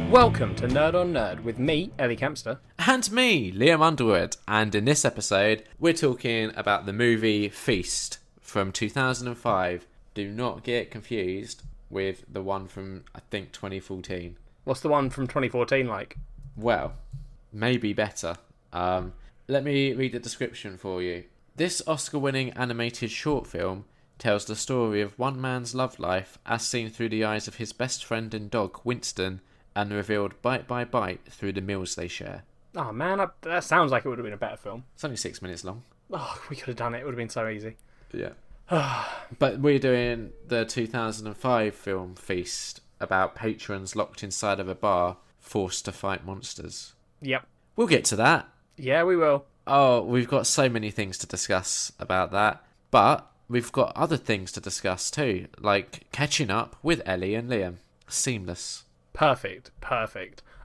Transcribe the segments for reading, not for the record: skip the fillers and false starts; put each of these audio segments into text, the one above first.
Welcome to Nerd on Nerd with me, Ellie Campster. And me, Liam Underwood. And in this episode, we're talking about the movie Feast from 2005. Do not get confused with the one from, I think, 2014. What's the one from 2014 like? Well, maybe better. Let me read the description for you. This Oscar-winning animated short film tells the story of one man's love life as seen through the eyes of his best friend and dog, Winston, and revealed bite by bite through the meals they share. Oh man, that sounds like it would have been a better film. It's only 6 minutes long. Oh, we could have done it. It would have been so easy. Yeah. But we're doing the 2005 film Feast about patrons locked inside of a bar, forced to fight monsters. Yep. We'll get to that. Yeah, we will. Oh, we've got so many things to discuss about that. But we've got other things to discuss too, like catching up with Ellie and Liam. Seamless. Perfect.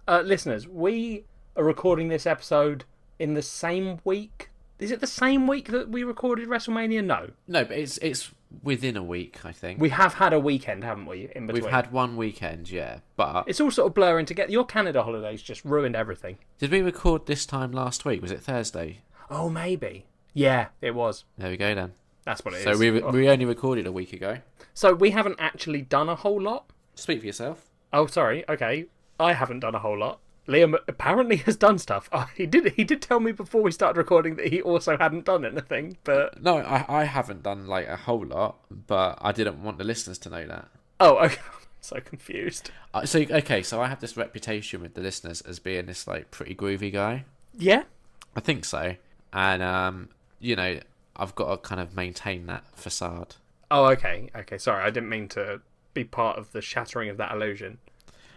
Listeners, we are recording this episode in the same week. Is it the same week that we recorded WrestleMania? No, but it's within a week, I think. We have had a weekend, haven't we, in between? We've had one weekend, yeah, but it's all sort of blurring together. Your Canada holidays just ruined everything. Did we record this time last week? Was it Thursday? Oh, maybe. Yeah, it was. There we go then. That's what it is. So we only recorded a week ago. So we haven't actually done a whole lot? Speak for yourself. Oh, sorry. Okay. I haven't done a whole lot. Liam apparently has done stuff. Oh, he did tell me before we started recording that he also hadn't done anything, but... No, I haven't done, like, a whole lot, but I didn't want the listeners to know that. Oh, okay. I'm so confused. So I have this reputation with the listeners as being this, like, pretty groovy guy. Yeah? I think so. And, you know, I've got to kind of maintain that facade. Oh, okay. Okay, sorry. I didn't mean to be part of the shattering of that illusion.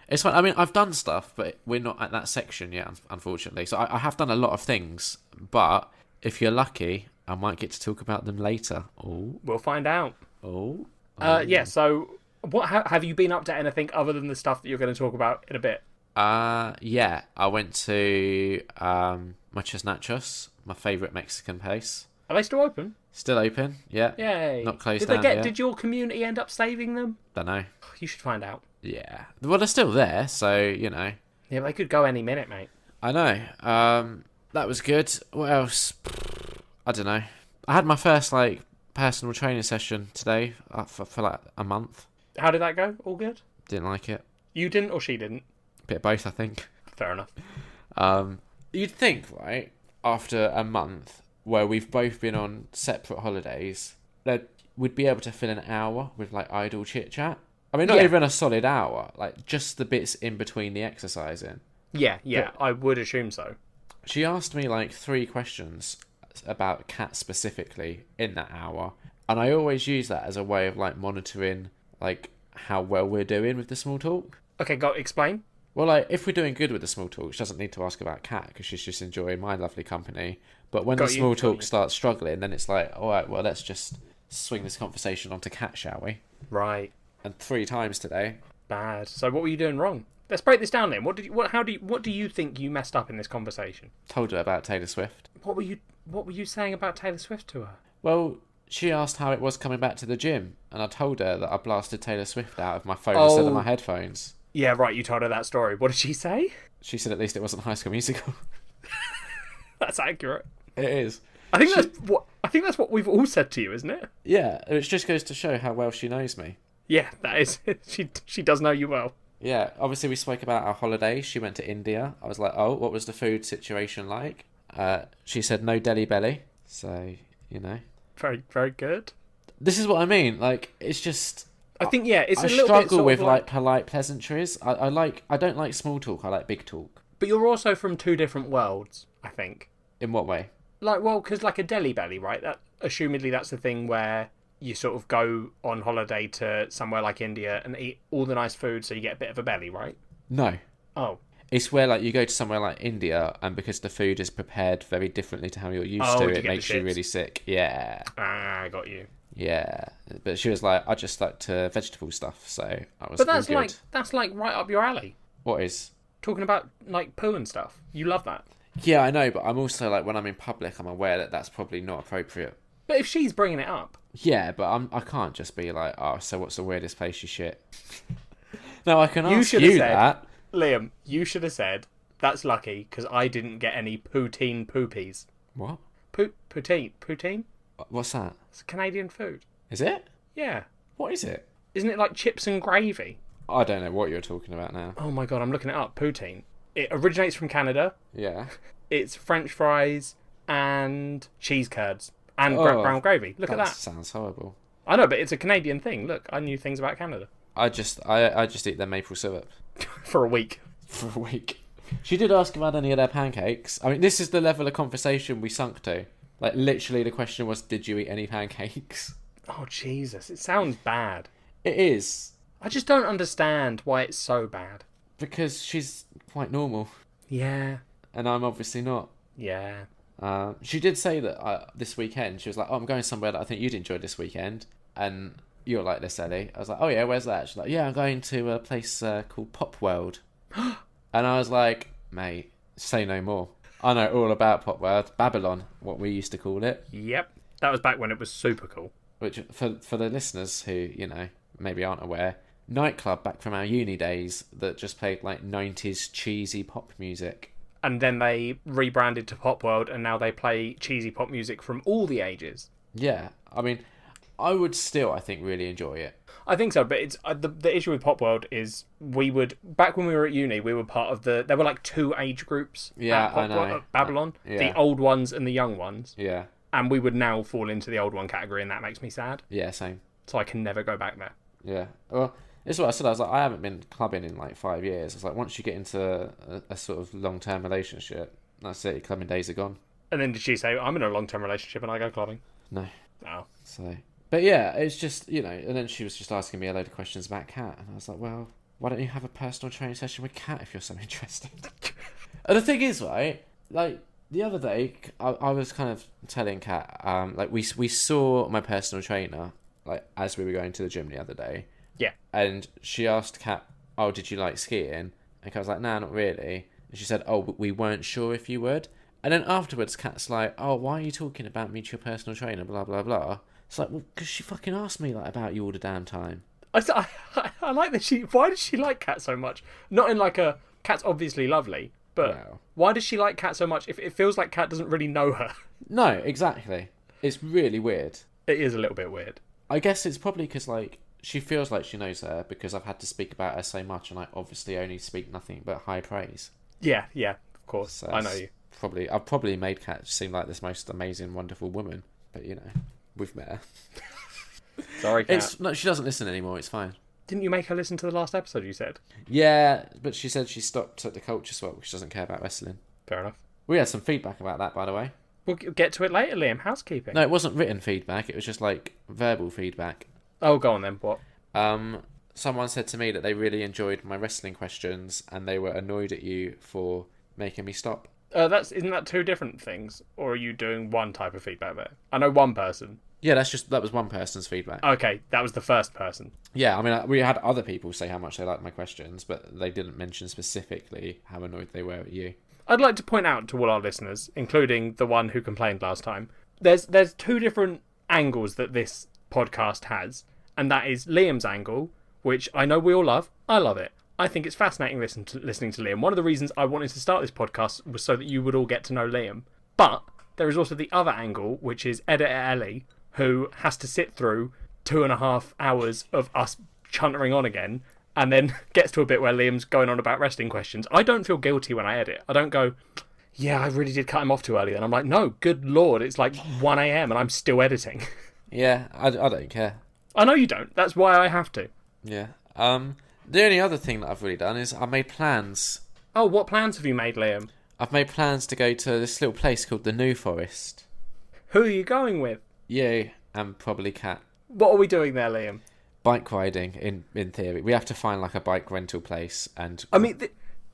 It's fine. I mean, I've done stuff, but we're not at that section yet, unfortunately. So I have done a lot of things, but if you're lucky, I might get to talk about them later. Oh, we'll find out. Oh, yeah. So, what have you been up to? Anything other than the stuff that you're going to talk about in a bit? Yeah. I went to Muchos Nachos, my favourite Mexican place. Are they still open? Still open, yeah. Yay. Not closed down yet. Did your community end up saving them? Don't know. You should find out. Yeah. Well, they're still there, so, you know. Yeah, they could go any minute, mate. I know. That was good. What else? I don't know. I had my first, like, personal training session today for like, a month. How did that go? All good? Didn't like it. You didn't or she didn't? Bit of both, I think. Fair enough. You'd think, right, after a month where we've both been on separate holidays, that we'd be able to fill an hour with, like, idle chit-chat. I mean, not even a solid hour, like, just the bits in between the exercising. Yeah, but I would assume so. She asked me, like, 3 questions about Cat specifically in that hour, and I always use that as a way of, like, monitoring, like, how well we're doing with the small talk. Okay, explain. Well, like, if we're doing good with the small talk, she doesn't need to ask about Cat, because she's just enjoying my lovely company. But when the small talk starts struggling, then it's like, all right, well, let's just swing this conversation onto Cat, shall we? Right. And 3 times today. Bad. So what were you doing wrong? Let's break this down then. What do you think you messed up in this conversation? Told her about Taylor Swift. What were you saying about Taylor Swift to her? Well, she asked how it was coming back to the gym, and I told her that I blasted Taylor Swift out of my phone instead of my headphones. Yeah, right, you told her that story. What did she say? She said at least it wasn't High School Musical. That's accurate. It is. I think that's what we've all said to you, isn't it? Yeah, it just goes to show how well she knows me. Yeah, that is. She does know you well. Yeah, obviously we spoke about our holidays. She went to India. I was like, oh, what was the food situation like? She said no Delhi belly. So, you know. Very, very good. This is what I mean. Like, it's just... I think, yeah, it's a little bit I struggle with, like, polite pleasantries. I don't like small talk. I like big talk. But you're also from 2 different worlds, I think. In what way? Like, well, because like a Delhi belly, right? That assumedly that's the thing where you sort of go on holiday to somewhere like India and eat all the nice food so you get a bit of a belly, right? No. Oh. It's where, like, you go to somewhere like India, and because the food is prepared very differently to how you're used to, it makes you really sick. Yeah. Ah, I got you. Yeah. But she was like, I just like to vegetable stuff, so I was. But that's like right up your alley. What is? Talking about, like, poo and stuff. You love that. Yeah, I know, but I'm also, like, when I'm in public, I'm aware that that's probably not appropriate. But if she's bringing it up... Yeah, but I can't just be like, oh, so what's the weirdest place you shit? No, I can ask you that. Liam, you should have said, that's lucky, because I didn't get any poutine poopies. What? Poutine? Poutine? What's that? It's a Canadian food. Is it? Yeah. What is it? Isn't it like chips and gravy? I don't know what you're talking about now. Oh my god, I'm looking it up. Poutine. It originates from Canada. Yeah. It's French fries and cheese curds and brown gravy. Look at that. Sounds horrible. I know, but it's a Canadian thing. Look, I knew things about Canada. I just eat their maple syrup. For a week. For a week. She did ask about any of their pancakes. I mean, this is the level of conversation we sunk to. Like, literally, the question was, did you eat any pancakes? Oh, Jesus. It sounds bad. It is. I just don't understand why it's so bad. Because she's quite normal. Yeah. And I'm obviously not. Yeah. She did say that this weekend, she was like, oh, I'm going somewhere that I think you'd enjoy this weekend. And you're like this, Ellie. I was like, oh yeah, where's that? She's like, yeah, I'm going to a place called Pop World. And I was like, mate, say no more. I know all about Pop World. Babylon, what we used to call it. Yep. That was back when it was super cool. Which, for the listeners who, maybe aren't aware, nightclub back from our uni days that just played like 90s cheesy pop music. And then they rebranded to Pop World, and now they play cheesy pop music from all the ages. Yeah, I mean, I would still, I think, really enjoy it. I think so, but it's the issue with Pop World is back when we were at uni, we were part of there were like 2 age groups. Yeah, at Pop I know. World, at Babylon, Yeah. the old ones and the young ones. Yeah. And we would now fall into the old one category, and that makes me sad. Yeah, same. So I can never go back there. Yeah. Well, it's what I said. I was like, I haven't been clubbing in like 5 years. It's like, once you get into a sort of long-term relationship, that's it. Your clubbing days are gone. And then did she say, I'm in a long-term relationship and I go clubbing? No. Oh. So, but yeah, it's just, and then she was just asking me a load of questions about Cat. And I was like, well, why don't you have a personal training session with Cat if you're so interested? And the thing is, right, like, the other day, I was kind of telling Kat, like, we saw my personal trainer, like, as we were going to the gym the other day. Yeah. And she asked Kat, oh, did you like skiing? And Kat was like, nah, not really. And she said, oh, but we weren't sure if you would. And then afterwards, Kat's like, oh, why are you talking about me to your personal trainer, blah, blah, blah. It's like, well, because she fucking asked me, like, about you all the damn time. I like that why does she like Kat so much? Not in like a, Kat's obviously lovely. But Wow. Why does she like Kat so much if it feels like Kat doesn't really know her? No, exactly. It's really weird. It is a little bit weird. I guess it's probably because, like, she feels like she knows her because I've had to speak about her so much, and I obviously only speak nothing but high praise. Yeah, of course. So I know you. I've probably made Kat seem like this most amazing, wonderful woman, but we've met her. Sorry, Kat. No, she doesn't listen anymore. It's fine. Didn't you make her listen to the last episode, you said? Yeah, but she said she stopped at the culture swap because she doesn't care about wrestling. Fair enough. We had some feedback about that, by the way. We'll get to it later, Liam. Housekeeping. No, it wasn't written feedback. It was just like verbal feedback. Oh, go on then. What? Someone said to me that they really enjoyed my wrestling questions and they were annoyed at you for making me stop. Isn't that 2 different things? Or are you doing one type of feedback there? I know one person. Yeah, that was one person's feedback. Okay, that was the first person. Yeah, I mean, we had other people say how much they liked my questions, but they didn't mention specifically how annoyed they were at you. I'd like to point out to all our listeners, including the one who complained last time, there's 2 different angles that this podcast has, and that is Liam's angle, which I know we all love. I love it. I think it's fascinating listening to Liam. One of the reasons I wanted to start this podcast was so that you would all get to know Liam. But there is also the other angle, which is editor Ellie, who has to sit through 2.5 hours of us chuntering on again, and then gets to a bit where Liam's going on about wrestling questions. I don't feel guilty when I edit. I don't go, yeah, I really did cut him off too early. And I'm like, no, good lord, it's like 1 a.m. and I'm still editing. Yeah, I don't care. I know you don't. That's why I have to. Yeah. The only other thing that I've really done is I made plans. Oh, what plans have you made, Liam? I've made plans to go to this little place called the New Forest. Who are you going with? You and probably Kat. What are we doing there, Liam? Bike riding, in theory. We have to find like a bike rental place and... I mean,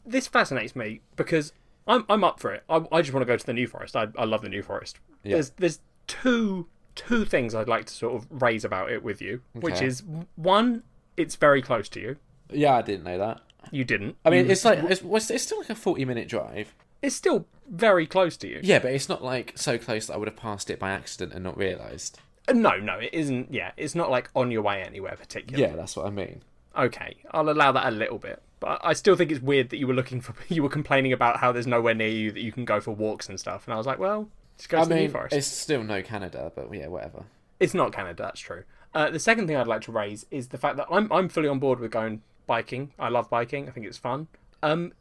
this fascinates me because I'm up for it. I just want to go to the New Forest. I love the New Forest. Yeah. There's two things I'd like to sort of raise about it with you, which is, one, it's very close to you. Yeah, I didn't know that. You didn't. I mean, it's still like a 40-minute drive. It's still very close to you. Yeah, but it's not like so close that I would have passed it by accident and not realised. No, it isn't. Yeah, it's not like on your way anywhere particularly. Yeah, that's what I mean. Okay, I'll allow that a little bit. But I still think it's weird that you were complaining about how there's nowhere near you that you can go for walks and stuff. And I was like, well, just go to the New Forest. It's still no Canada, but yeah, whatever. It's not Canada, that's true. The second thing I'd like to raise is the fact that I'm fully on board with going biking. I love biking. I think it's fun.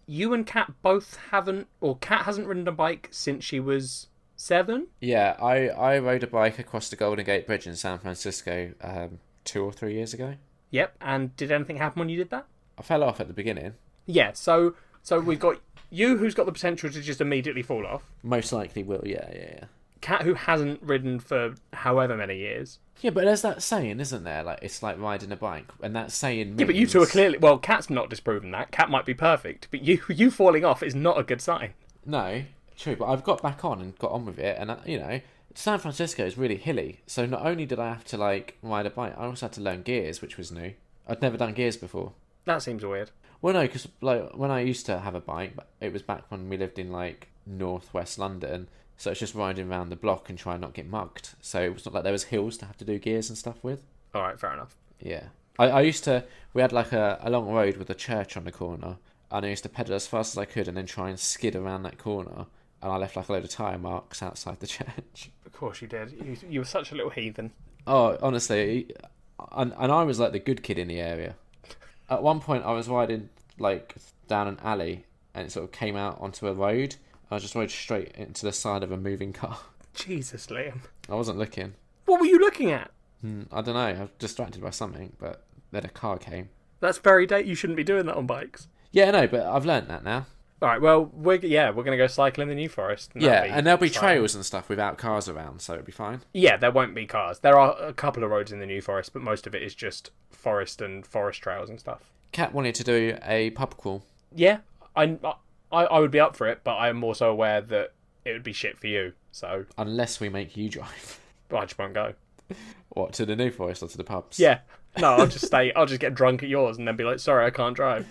You and Kat both Kat hasn't ridden a bike since she was 7? Yeah, I rode a bike across the Golden Gate Bridge in San Francisco 2 or 3 years ago. Yep, and did anything happen when you did that? I fell off at the beginning. Yeah, so we've got you, who's got the potential to just immediately fall off. Most likely will, yeah. Kat, who hasn't ridden for however many years. Yeah, but there's that saying, isn't there? Like, it's like riding a bike, and that saying means... Yeah, but you two are clearly... Well, Kat's not disproven that. Kat might be perfect, but you falling off is not a good sign. No, true, but I've got back on and got on with it, and, San Francisco is really hilly, so not only did I have to, ride a bike, I also had to learn gears, which was new. I'd never done gears before. That seems weird. Well, no, because when I used to have a bike, it was back when we lived in northwest London, so it's just riding around the block and trying not to get mugged. So it was not like there was hills to have to do gears and stuff with. All right, fair enough. Yeah, I used to. We had a long road with a church on the corner, and I used to pedal as fast as I could and then try and skid around that corner, and I left a load of tyre marks outside the church. Of course you did. You were such a little heathen. Oh, honestly, and I was the good kid in the area. At one point, I was riding down an alley, and it sort of came out onto a road. I just rode straight into the side of a moving car. Jesus, Liam. I wasn't looking. What were you looking at? I don't know. I was distracted by something, but then a car came. That's very you shouldn't be doing that on bikes. Yeah, no, but I've learnt that now. All right, well, we're going to go cycle in the New Forest. And and there'll be trails and stuff without cars around, so it'll be fine. Yeah, there won't be cars. There are a couple of roads in the New Forest, but most of it is just forest and forest trails and stuff. Kat wanted to do a pub crawl. Yeah, I would be up for it, but I'm also aware that it would be shit for you, so... Unless we make you drive. I just won't go. What, to the New Forest or to the pubs? Yeah. No, I'll just stay. I'll just get drunk at yours and then be like, sorry, I can't drive.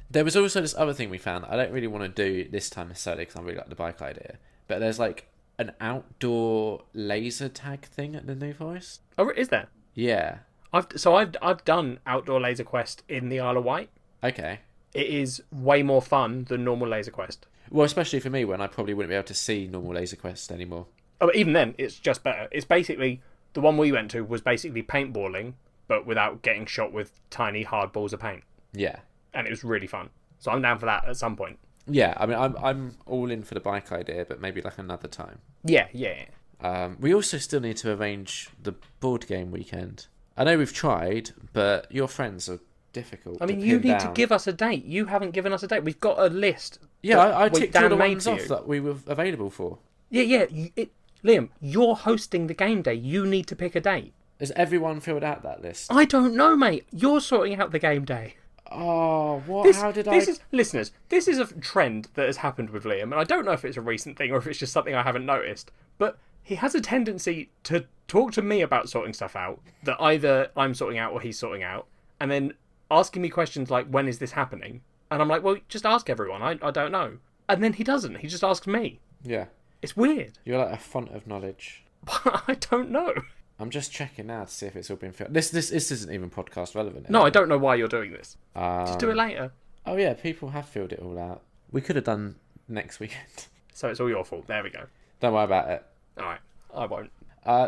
There was also this other thing we found. I don't really want to do this time necessarily because I really like the bike idea. But there's an outdoor laser tag thing at the New Forest. Oh, is there? Yeah. I've done outdoor laser quest in the Isle of Wight. Okay. It is way more fun than normal laser quest. Well, especially for me when I probably wouldn't be able to see normal laser quest anymore. Oh, but even then, it's just better. It's basically... The one we went to was basically paintballing, but without getting shot with tiny hard balls of paint. Yeah. And it was really fun. So I'm down for that at some point. Yeah, I mean, I'm all in for the bike idea, but maybe another time. Yeah. We also still need to arrange the board game weekend. I know we've tried, but your friends are difficult. I mean, you need to give us a date. You haven't given us a date. We've got a list. Yeah, I ticked all the ones off that we were available for. Yeah. Liam, you're hosting the game day. You need to pick a date. Has everyone filled out that list? I don't know, mate. You're sorting out the game day. Oh, what? Listeners, this is a trend that has happened with Liam, and I don't know if it's a recent thing or if it's just something I haven't noticed, but he has a tendency to talk to me about sorting stuff out that either I'm sorting out or he's sorting out, and then asking me questions like, when is this happening? And I'm like, well, just ask everyone. I don't know. And then he doesn't. He just asks me. Yeah. It's weird. You're like a font of knowledge. I don't know. I'm just checking now to see if it's all been filled. This isn't even podcast relevant. No, I don't know why you're doing this. Just do it later. Oh yeah, people have filled it all out. We could have done next weekend. So it's all your fault. There we go. Don't worry about it. Alright, I won't.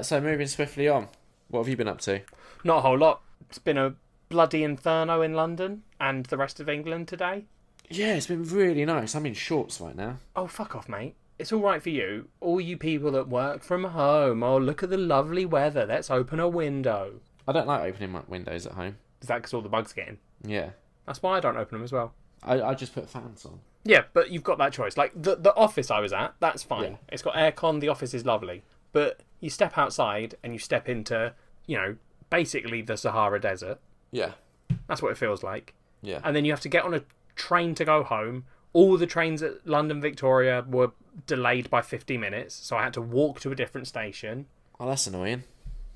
So moving swiftly on. What have you been up to? Not a whole lot. It's been a bloody inferno in London and the rest of England today. Yeah, it's been really nice. I'm in shorts right now. Oh, fuck off, mate. It's all right for you. All you people that work from home. Oh, look at the lovely weather. Let's open a window. I don't like opening my windows at home. Is that because all the bugs get in? Yeah. That's why I don't open them as well. I just put fans on. Yeah, but you've got that choice. Like, the office I was at, that's fine. Yeah. It's got aircon. The office is lovely. But you step outside and you step into, basically the Sahara Desert. Yeah. That's what it feels like. Yeah. And then you have to get on a train to go home. All the trains at London Victoria were delayed by 50 minutes, so I had to walk to a different station. Oh, that's annoying.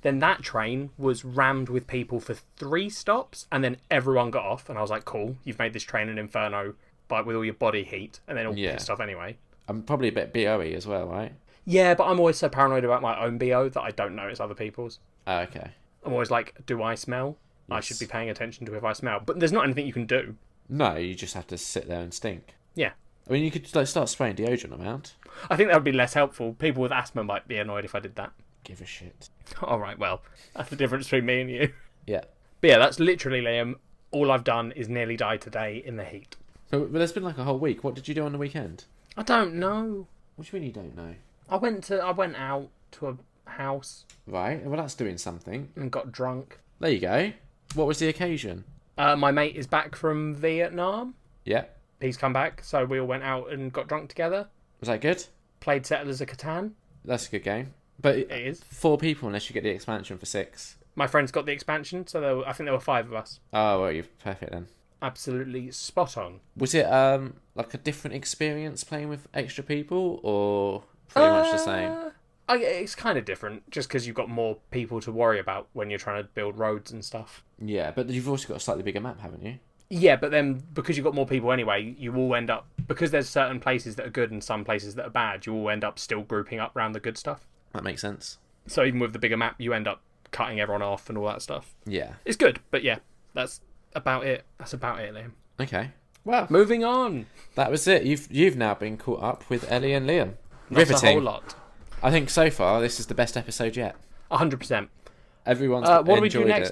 Then that train was rammed with people for 3 stops, and then everyone got off, and I was like, cool, you've made this train an inferno with all your body heat, and then all pissed off anyway. I'm probably a bit BO-y as well, right? Yeah, but I'm always so paranoid about my own BO that I don't notice other people's. Oh, okay. I'm always like, do I smell? Yes. I should be paying attention to if I smell. But there's not anything you can do. No, you just have to sit there and stink. Yeah. I mean, you could like start spraying deodorant around. I think that would be less helpful. People with asthma might be annoyed if I did that. Give a shit. All right, well, that's the difference between me and you. Yeah. But yeah, that's literally, Liam, all I've done is nearly die today in the heat. But there's been like a whole week. What did you do on the weekend? I don't know. What do you mean you don't know? I went out to a house Right, well that's doing something. and got drunk. There you go. What was the occasion? My mate is back from Vietnam. Yeah. He's come back, so we all went out and got drunk together. Was that good? Played Settlers of Catan. That's a good game. But It is. 4 people unless you get the expansion for 6. My friends got the expansion, so I think there were 5 of us. Oh, well, you're perfect then. Absolutely spot on. Was it like a different experience playing with extra people, or pretty much the same? It's kind of different, just because you've got more people to worry about when you're trying to build roads and stuff. Yeah, but you've also got a slightly bigger map, haven't you? Yeah, but then because you've got more people anyway, you will end up, because there's certain places that are good and some places that are bad, you will end up still grouping up around the good stuff. That makes sense. So even with the bigger map, you end up cutting everyone off and all that stuff. Yeah. It's good, but yeah, that's about it. That's about it, Liam. Okay. Well, moving on. That was it. You've now been caught up with Ellie and Liam. Not Riveting. a whole lot. I think so far this is the best episode yet. 100%. Everyone's What do we do enjoyed next, it. Liam?